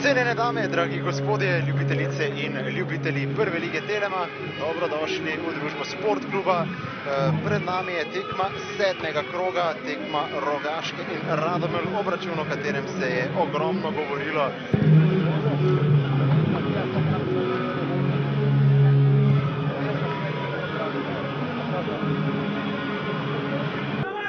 Cenjene dame, dragi gospodje, ljubitelice in ljubitelji Prve lige Telema, dobrodošli v družbo Sport kluba. Pred nami je tekma 7. kroga, tekma Rogaške in Radomelj, obračun, o katerem se je ogromno govorilo.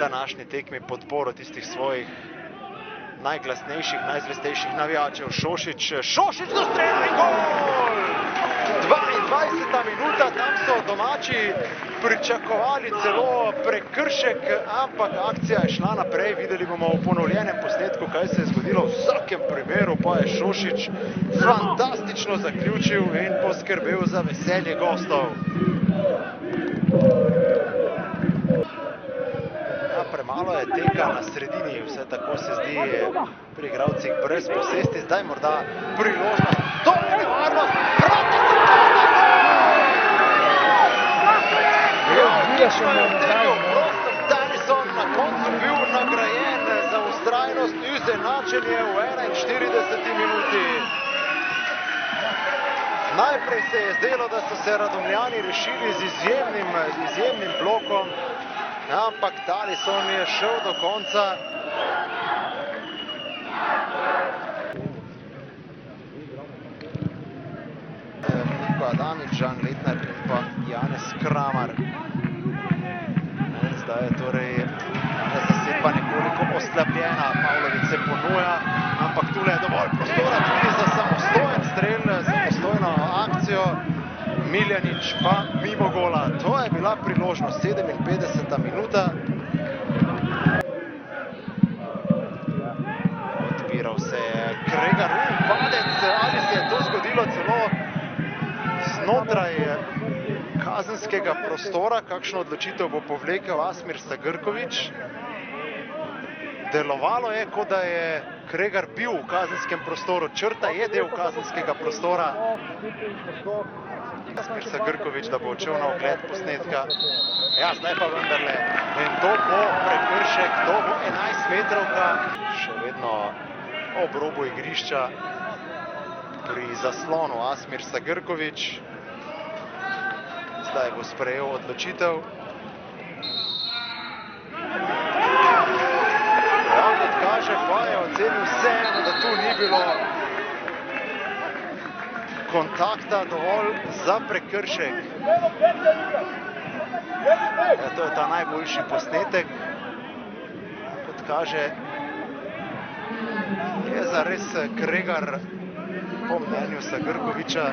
Današnji tekmi podporo tistih svojih najglasnejših, najzvestejših navijačev. Šošić do strela in gol! 22. minuta, tam so domači pričakovali celo prekršek, ampak akcija je šla naprej. Videli bomo v ponovljenem posnetku, kaj se je zgodilo. V vsakem primeru pa je Šošić fantastično zaključil in poskrbel za veselje gostov. Premalo je teka na sredini, vse tako se zdi pri igralcih brez posesti. Zdaj morda priložnost, to je nevarnost, proti Davison na koncu bil nagrajen za vztrajnost, izenačenje v 41. minuti. Najprej se je zdelo, da so se Radomljani rešili z izjemnim blokom, ampak Davison je šel do konca. Niko Adamič, Žan Letnar in pa Janez Kramar. Zdaj je torej zasedba nekoliko oslabljena, Pavlović se ponuja, ampak tule je dovolj prostora tudi za samostojen strel, samostojno akcijo. Miljanič pa mimo gola. To je bila priložnost, 57. minuta. Odpiral se je Kregar, padec, ali se je to zgodilo celo znotraj kazenskega prostora. Kakšno odločitev bo povlekel Asmir Sagrković. Delovalo je, kot da je Kregar bil v kazenskem prostoru. Črta je del kazenskega prostora. Asmir Sagrković, da bo odšel na ogled posnetka. Ja, zdaj pa vendarle. In to bo prekršek, to bo 11-metrovka. Še vedno ob robu igrišča pri zaslonu Asmir Sagrković. Zdaj bo sprejel odločitev. Ja, kot kaže, pa je ocenil vseeno, da tu ni bilo kontakta dovolj za prekršek. Ja, to je ta najboljši posnetek. Kot kaže, je zares Kregar po mnenju Sagrkovića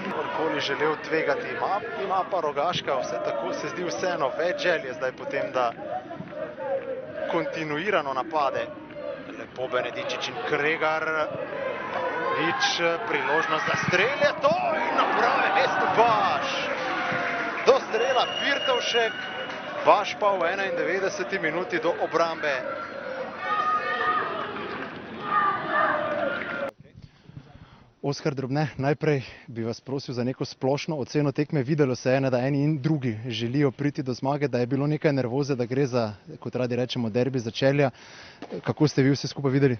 kdorkoli želel tvegati. Ima pa Rogaška, vse tako se zdi vseeno več želje zdaj potem, da kontinuirano napade. Lepo Benedičić in Kregar. Priložnost za strel je to in na pravem mestu Baš. Do strela Pirtovšek, Baš pa v 91. minuti do obrambe. Oskar Drobne, najprej bi vas prosil za neko splošno oceno tekme. Videlo se je, da eni in drugi želijo priti do zmage, da je bilo nekaj nervoze, da gre za, kot radi rečemo, derbi začelja. Kako ste vi vse skupaj videli?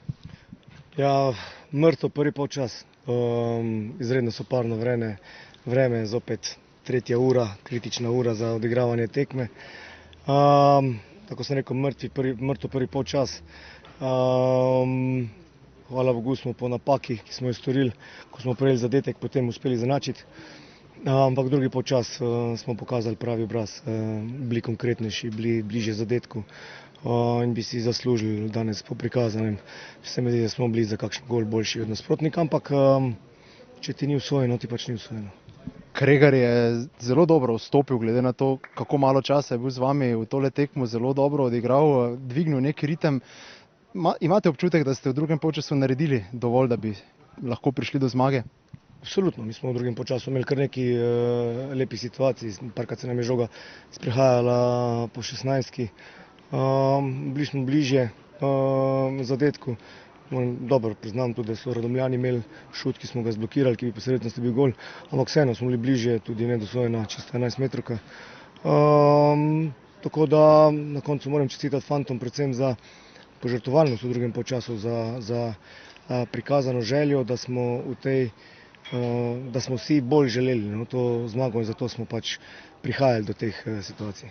Ja, mrtev prvi polčas, izredno soparno vreme, zopet tretja ura, kritična ura za odigravanje tekme. Tako sem rekel, mrtev prvi polčas. Hvala Bogu smo po napaki, ki smo jo storili, ko smo prejeli zadetek, potem uspeli zanačiti. Ampak drugi polčas smo pokazali pravi obraz, bili konkretnejši, bili bližje zadetku. In bi si zaslužili danes po prikazanem. Se mi zdi, da smo bili za kakšen gol boljši od nasprotnika, ampak če ti ni usvojeno, ti pač ni usvojeno. Kregar je zelo dobro vstopil, glede na to, kako malo časa je bil z vami v tole tekmo, zelo dobro odigral, dvignil neki ritem. Imate občutek, da ste v drugem polčasu naredili dovolj, da bi lahko prišli do zmage? Absolutno, mi smo v drugem polčasu imeli kar nekaj lepih situacij, parkrat se nam je žoga sprehajala po 16. Bili smo bližje zadetku. Dobro, priznam tudi, da so Radomljani imeli šut, ki smo ga zblokirali, ki bi posredno bil gol, ampak vseeno smo bili bližje, tudi nedosvojena čista 11-metrovka. Tako da na koncu moram čestitati fantom predvsem za požrtvovalnost v drugem polčasu za prikazano željo, da smo da smo vsi bolj želeli to zmago in zato smo pač prihajali do teh situacij.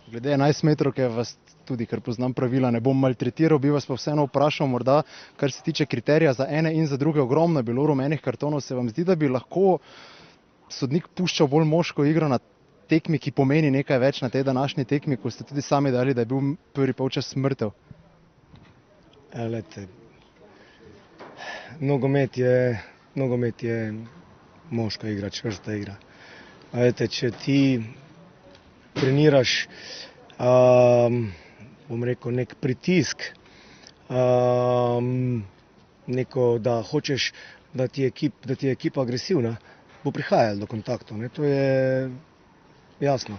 Glede 11 metrovke vas tudi, ker poznam pravila, ne bom maltretiral, bi vas pa vseeno vprašal, morda, kar se tiče kriterija za ene in za druge, ogromno je bilo rumenih kartonov, se vam zdi, da bi lahko sodnik puščal bolj moško igro na tekmi, ki pomeni nekaj več na tej današnji tekmi, ko ste tudi sami dali, da je bil prvi polčas mrtev? Glejte, nogomet je moška igra, čvrsta igra. Glejte, če ti treniraš, bom rekel, nek pritisk, da hočeš, da ti je ekipa agresivna, bo prihajalo do kontaktov, to je jasno.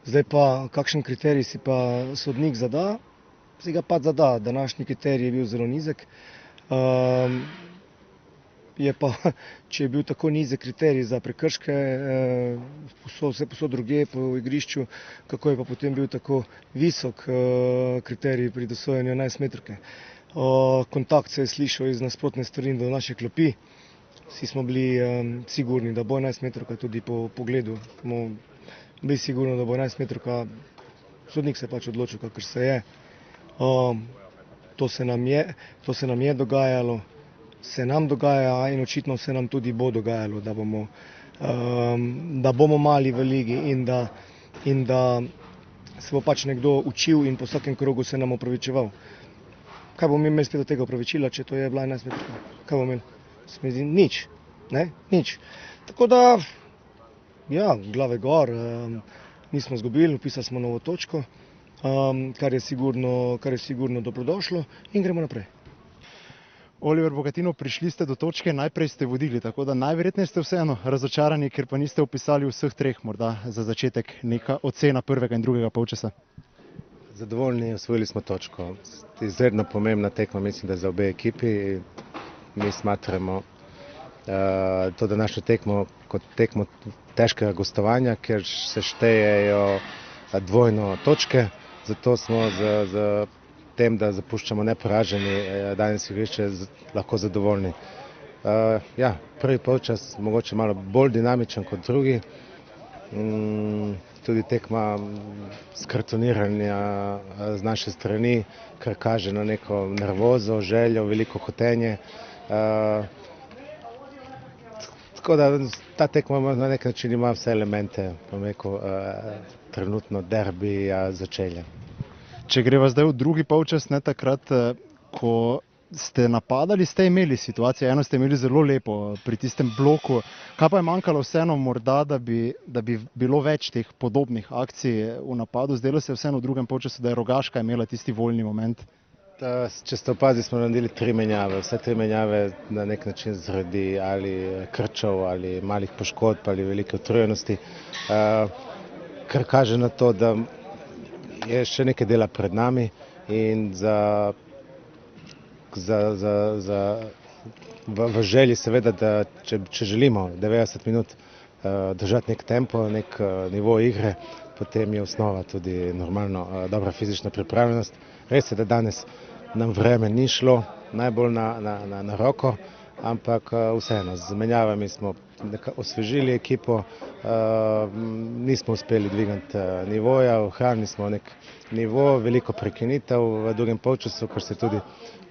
Zdaj pa, kakšen kriterij si pa sodnik zada, si ga pa zada. Današnji kriterij je bil zelo nizek. Je pa, če je bil tako nizek kriterij za prekrške, vse posod drugje po igrišču, kako je pa potem bil tako visok kriterij pri dosojanju 11 metrovke. Kontakt se je slišal iz nasprotne strani do naše klopi. Vsi smo bili sigurni, da bo 11 metrovka, tudi po pogledu smo bili sigurni, da bo 11 metrovka. Sodnik se je pač odločil, kakor se je. To se nam je dogajalo. Se nam dogaja in očitno se nam tudi bo dogajalo, da bomo mali v ligi in da se bo pač nekdo učil in po vsakem krogu se nam opravičeval. Kaj bomo imeli spet od tega opravičila, če to je bila 11 metrovka? Kaj bomo imeli? Se mi zdi, nič. Nič. Tako da, ja, glave gor, nismo izgubili, vpisali smo novo točko, kar je sigurno dobrodošlo in gremo naprej. Oliver Bogatino, prišli ste do točke, najprej ste vodili, tako da najverjetneje ste vseeno razočarani, ker pa niste vpisali vseh treh, morda za začetek neka ocena prvega in drugega polčasa. Zadovoljni, osvojili smo točko. Izredno pomembna tekma, mislim, da za obe ekipi. Mi smatramo to današnjo tekmo kot tekmo težkega gostovanja, ker se štejejo dvojno točke, zato smo z tem, da zapuščamo neporaženi danes igrišče, lahko zadovoljni. Ja, prvi polčas mogoče malo bolj dinamičen kot drugi. Tudi tekma skartoniranja z naše strani, kar kaže na neko nervozo, željo, veliko hotenje. Tako da ta tekma na nek način ima vse elemente, bom rekel, trenutno derbija začelja. Če greva zdaj v drugi polčas, ne takrat, ko ste napadali, ste imeli situacijo, eno ste imeli zelo lepo pri tistem bloku. Kaj pa je manjkalo vseeno morda, da bi bilo več teh podobnih akcij v napadu? Zdelo se je vseeno v drugem polčasu, da je Rogaška imela tisti voljni moment. Če ste opazili, smo naredili 3 menjave. Vse 3 menjave na nek način zaradi ali krčev, ali malih poškodb, ali velike utrujenosti, kar kaže na to, da je še nekaj dela pred nami in v želji seveda, da če želimo 90 minut držati nek tempo, nek nivo igre, potem je osnova tudi normalno dobra fizična pripravljenost. Res je, da danes nam vreme ni šlo najbolj na roko, ampak vseeno, z menjavami smo osvežili ekipo, nismo uspeli dvigati nivoja, ohranili smo nek nivo, veliko prekinitev v drugem polčasu, kar se je tudi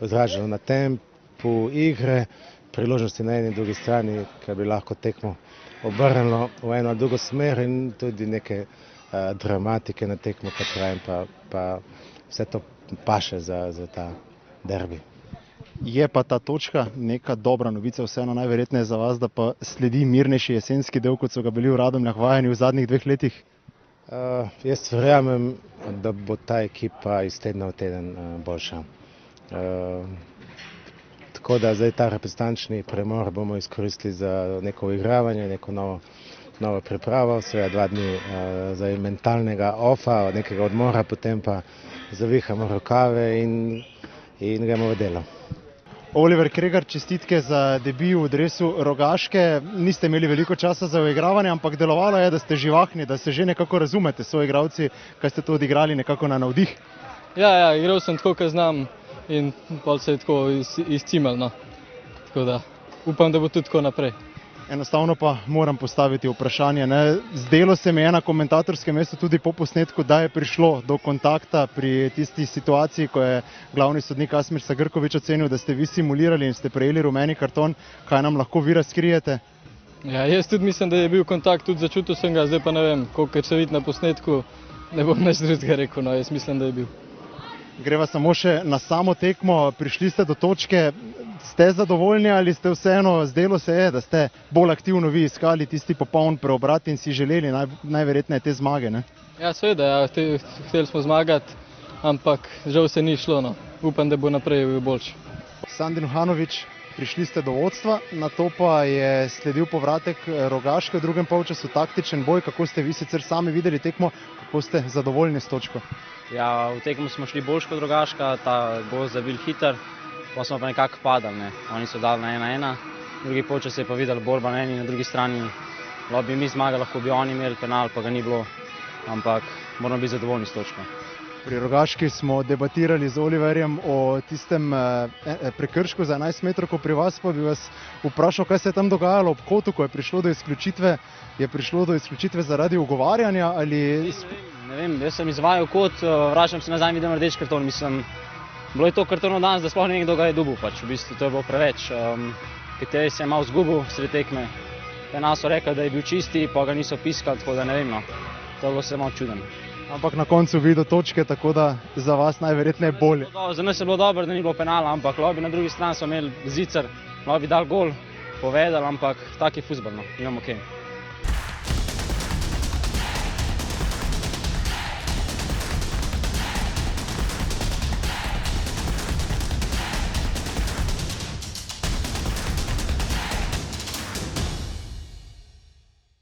odražalo na tempu igre, priložnosti na eni in drugi strani, kar bi lahko tekmo obrnilo v eno ali drugo smer in tudi neke dramatike na tekmo, kot pravim, pa vse to paše za ta derbi. Je pa ta točka neka dobra novica, vseeno najverjetneje za vas, da pa sledi mirnejši jesenski del, kot so ga bili v Radomljah vajeni v zadnjih 2 letih? Jaz verjamem, da bo ta ekipa iz tedna v teden boljša. Tako da zdaj ta reprezentančni premor bomo izkoristili za neko uigravanje, neko novo pripravo, seveda 2 dni za mentalnega ofa, nekega odmora, potem pa zavihamo rokave in gremo v delo. Oliver Kregar, čestitke za debi v dresu Rogaške. Niste imeli veliko časa za uigravanje, ampak delovalo je, da ste živahni, da se že nekako razumete s soigralci, kaj ste to odigrali nekako na navdih. Ja, igral sem tako, kot znam. in pol se je tako izcimal. No. Tako da upam, da bo tudi tako naprej. Enostavno pa moram postaviti vprašanje. Ne? Zdelo se mi je na komentatorskem mestu tudi po posnetku, da je prišlo do kontakta pri tisti situaciji, ko je glavni sodnik Asmir Sagrković ocenil, da ste vi simulirali in ste prejeli rumeni karton. Kaj nam lahko vi razkrijete? Ja, jaz tudi mislim, da je bil kontakt, tudi začutil sem ga, zdaj pa ne vem, koliko se vidi na posnetku, ne bom nič drugega rekel, no, jaz mislim, da je bil. Greva samo še na samo tekmo, prišli ste do točke, ste zadovoljni ali ste vseeno, zdelo se je, da ste bolj aktivno vi iskali tisti popoln preobrat in si želeli najverjetneje te zmage, ne? Ja, seveda, ja, hteli smo zmagati, ampak žal se ni šlo, no. Upam, da bo naprej boljše. Sandi Nuhanović, prišli ste do vodstva, nato pa je sledil povratek Rogaške v drugem polčasu, taktičen boj. Kako ste vi sicer sami videli tekmo, kako ste zadovoljni s točko? Ja, v tekmo smo šli boljš kot Rogaška, ta gol zabil hiter, pa smo pa nekako padali. Ne. Oni so dali na 1-1, drugi polčas je pa videl borba na eni in na drugi strani. Lahko bi mi zmagali, lahko bi oni imeli penal, pa ga ni bilo, ampak moramo biti zadovoljni s točko. Pri Rogaški smo debatirali z Oliverjem o tistem prekršku za 11 metrovko, pri vas pa bi vas vprašal, kaj se je tam dogajalo ob kotu, ko je prišlo do izključitve. Je prišlo do izključitve zaradi ugovarjanja ali... Ne vem, jaz sem izvajal kot, vračam se nazaj, vidim rdeč karton, mislim, bilo je to kartono danes, da sploh ne vem, kdo ga je dobil, pač, v bistvu to je bilo preveč. Kateri se je malo zgubil sred tekme, penal so rekli, da je bil čisti, pa ga niso piskali, tako da ne vem, no, to je bilo se malo čudno. Ampak na koncu videl točke, tako da za vas najverjetneje bolje. Za nas je bilo dobro, da ni bilo penala, ampak lahko bi na drugi strani smo imeli zicer, lahko bi dal gol, povedali, ampak tak je fuzbal, no, imamo okej.